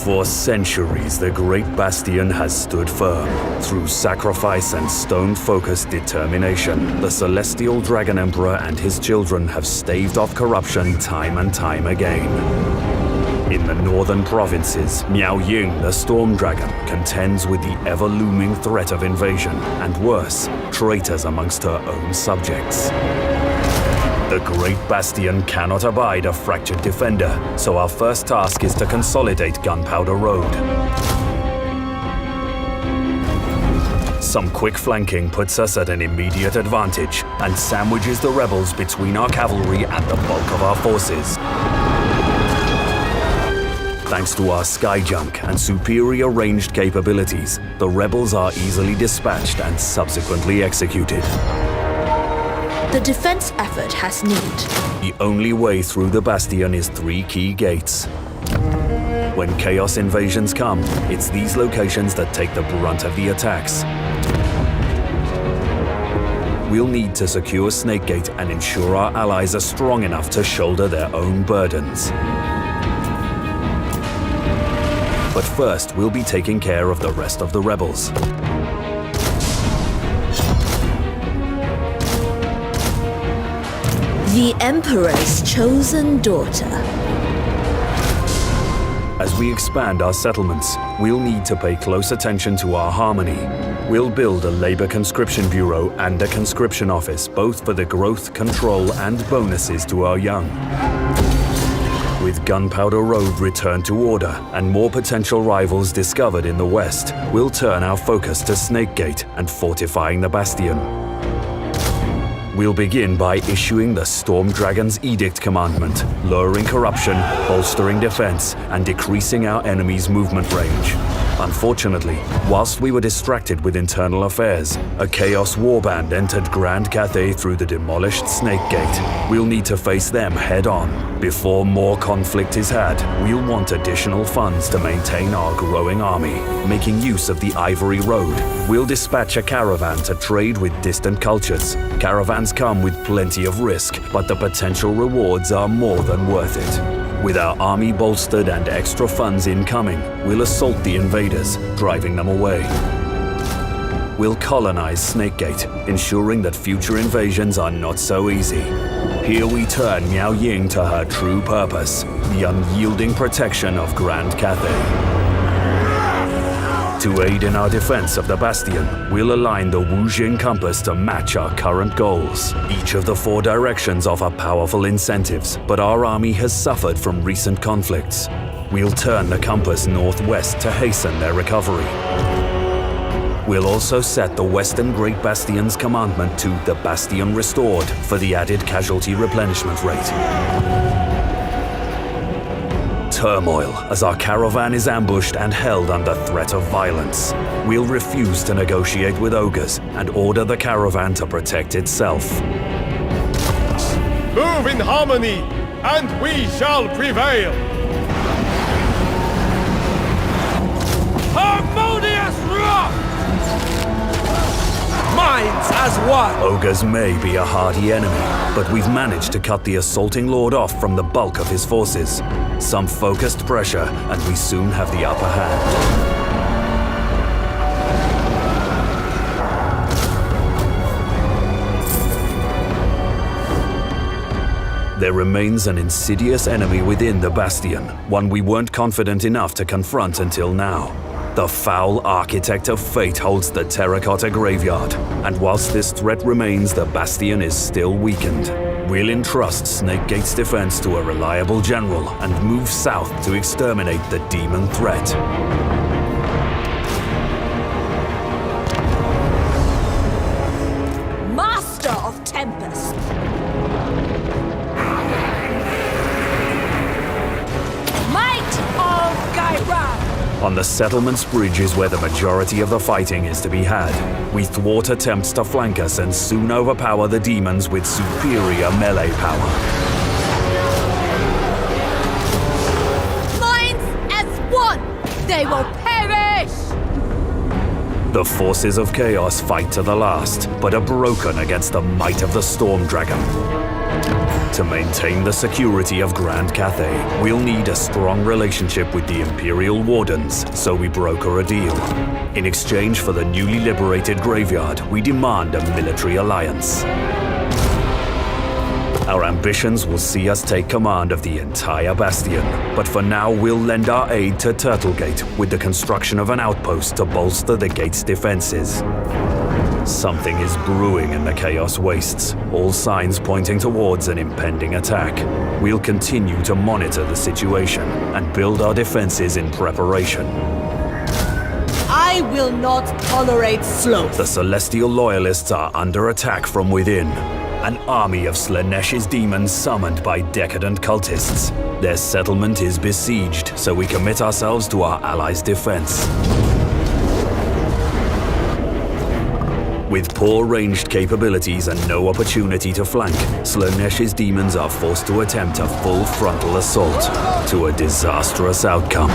For centuries, the Great Bastion has stood firm. Through sacrifice and stone-focused determination, the Celestial Dragon Emperor and his children have staved off corruption time and time again. In the northern provinces, Miao Ying, the Storm Dragon, contends with the ever-looming threat of invasion, and worse, traitors amongst her own subjects. The Great Bastion cannot abide a fractured defender, so our first task is to consolidate Gunpowder Road. Some quick flanking puts us at an immediate advantage and sandwiches the rebels between our cavalry and the bulk of our forces. Thanks to our skyjunk and superior ranged capabilities, the rebels are easily dispatched and subsequently executed. The defense effort has need. The only way through the Bastion is 3 key gates. When Chaos invasions come, it's these locations that take the brunt of the attacks. We'll need to secure Snake Gate and ensure our allies are strong enough to shoulder their own burdens. But first, we'll be taking care of the rest of the rebels. The Emperor's chosen daughter. As we expand our settlements, we'll need to pay close attention to our harmony. We'll build a labor conscription bureau and a conscription office, both for the growth, control, and bonuses to our young. With Gunpowder Road returned to order and more potential rivals discovered in the west, we'll turn our focus to Snake Gate and fortifying the Bastion. We'll begin by issuing the Storm Dragon's Edict commandment, lowering corruption, bolstering defense, and decreasing our enemy's movement range. Unfortunately, whilst we were distracted with internal affairs, a Chaos warband entered Grand Cathay through the demolished Snake Gate. We'll need to face them head-on. Before more conflict is had, we'll want additional funds to maintain our growing army. Making use of the Ivory Road, we'll dispatch a caravan to trade with distant cultures. Caravans come with plenty of risk, but the potential rewards are more than worth it. With our army bolstered and extra funds incoming, we'll assault the invaders, driving them away. We'll colonize Snake Gate, ensuring that future invasions are not so easy. Here we turn Miao Ying to her true purpose, the unyielding protection of Grand Cathay. To aid in our defense of the Bastion, we'll align the Wujing compass to match our current goals. Each of the 4 directions offer powerful incentives, but our army has suffered from recent conflicts. We'll turn the compass northwest to hasten their recovery. We'll also set the Western Great Bastion's commandment to the Bastion Restored for the added casualty replenishment rate. Turmoil as our caravan is ambushed and held under threat of violence. We'll refuse to negotiate with ogres and order the caravan to protect itself. Move in harmony, and we shall prevail! Harmonious rock! Minds as one! Ogres may be a hardy enemy, but we've managed to cut the assaulting lord off from the bulk of his forces. Some focused pressure, and we soon have the upper hand. There remains an insidious enemy within the Bastion, one we weren't confident enough to confront until now. The foul architect of fate holds the terracotta graveyard, and whilst this threat remains, the Bastion is still weakened. We'll entrust Snake Gate's defense to a reliable general and move south to exterminate the demon threat. Master of Tempest. Might of Gairan. On the settlement's bridge is where the majority of the fighting is to be had. We thwart attempts to flank us and soon overpower the demons with superior melee power. Minds as one, they will perish! The forces of chaos fight to the last, but are broken against the might of the Storm Dragon. To maintain the security of Grand Cathay, we'll need a strong relationship with the Imperial Wardens, so we broker a deal. In exchange for the newly liberated graveyard, we demand a military alliance. Our ambitions will see us take command of the entire Bastion, but for now we'll lend our aid to Turtlegate with the construction of an outpost to bolster the gate's defenses. Something is brewing in the Chaos Wastes, all signs pointing towards an impending attack. We'll continue to monitor the situation and build our defenses in preparation. I will not tolerate sloth. The Celestial Loyalists are under attack from within. An army of Slanesh's demons summoned by decadent cultists. Their settlement is besieged, so we commit ourselves to our allies' defense. With poor ranged capabilities and no opportunity to flank, Slanesh's demons are forced to attempt a full frontal assault, to a disastrous outcome.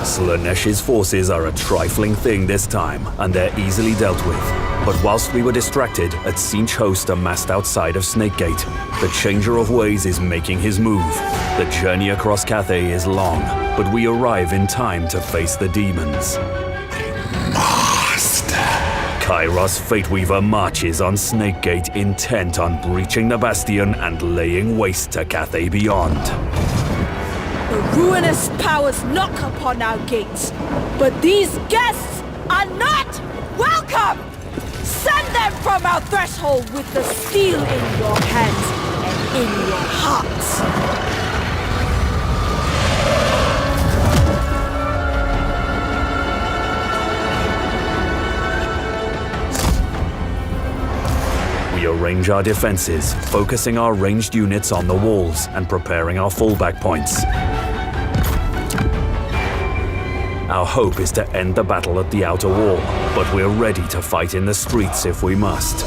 Slanesh's forces are a trifling thing this time, and they're easily dealt with. But whilst we were distracted, a Tzeentch host amassed outside of Snakegate. The Changer of Ways is making his move. The journey across Cathay is long, but we arrive in time to face the demons. Kairos Fateweaver marches on Snakegate, intent on breaching the Bastion and laying waste to Cathay beyond. The ruinous powers knock upon our gates, but these guests are not welcome! Send them from our threshold with the steel in your hands and in your hearts! We arrange our defenses, focusing our ranged units on the walls and preparing our fallback points. Our hope is to end the battle at the outer wall, but we're ready to fight in the streets if we must.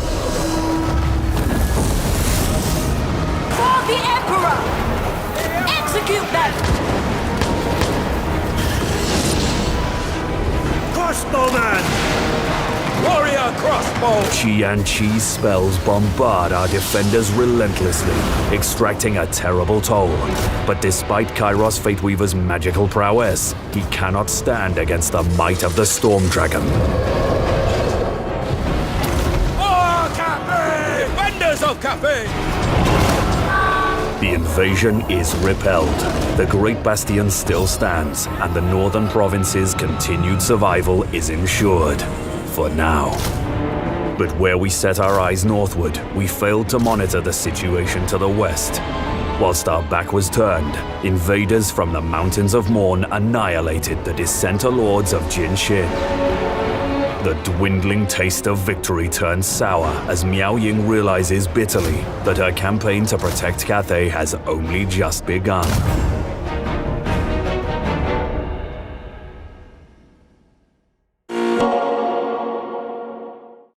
For the Emperor! Execute them! Crossbowman! Warrior crossbow! Qi and Qi's spells bombard our defenders relentlessly, extracting a terrible toll. But despite Kairos Fateweaver's magical prowess, he cannot stand against the might of the Storm Dragon. Oh, Cathay! Defenders of Cathay! The invasion is repelled. The Great Bastion still stands, and the northern province's continued survival is ensured. For now. But where we set our eyes northward, we failed to monitor the situation to the west. Whilst our back was turned, invaders from the Mountains of Morn annihilated the Dissenter Lords of Jin Shin. The dwindling taste of victory turns sour as Miao Ying realizes bitterly that her campaign to protect Cathay has only just begun.